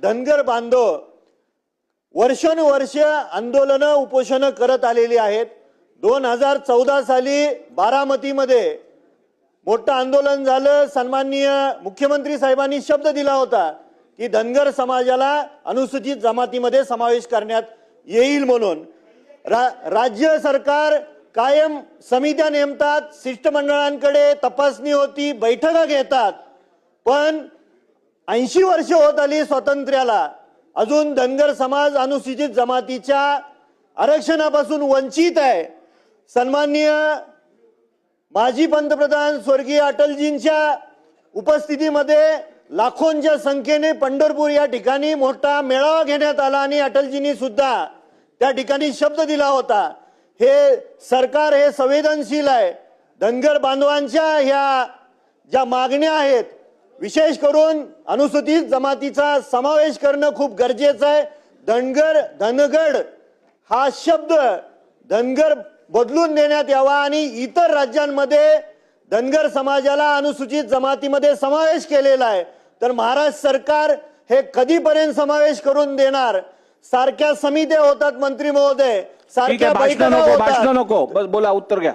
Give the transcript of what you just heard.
धनगर बांधव वर्षानुवर्ष आंदोलन उपोषण करत आलेली आहेत। 2014 साली बारामतीमध्ये मोठं आंदोलन झालं। सन्माननीय मुख्यमंत्री साहेबांनी शब्द दिला होता की धनगर समाजाला अनुसूचित जमातीमध्ये समावेश करण्यात येईल म्हणून। राज्य सरकार कायम समित्या नेमतात, शिष्टमंडळांकडे तपासणी होती, बैठका घेतात, पण 80 वर्ष होत आली स्वातंत्र्याला, अजून धनगर समाज अनुसूचित जमातीच्या आरक्षणापासून वंचित आहे। सन्माननीय माजी पंतप्रधान स्वर्गीय अटलजींच्या उपस्थितीमध्ये लाखोंच्या संख्येने पंढरपूर या ठिकाणी मोठा मेळावा घेण्यात आला आणि अटलजींनी सुद्धा त्या ठिकाणी शब्द दिला होता। हे सरकार हे संवेदनशील आहे। धनगर बांधवांच्या ह्या ज्या मागण्या आहेत, विशेष करून अनुसूचित जमातीचा समावेश करणं खूप गरजेचं आहे। धनगड हा शब्द धनगर बदलून देण्यात यावा आणि इतर राज्यांमध्ये धनगर समाजाला अनुसूचित जमातीमध्ये समावेश केलेला आहे, तर महाराष्ट्र सरकार हे कधीपर्यंत समावेश करून देणार? सारख्या समित्या होतात मंत्री महोदय, सारख्या बैठका होतात। भाषण नको, बस बोला, उत्तर घ्या।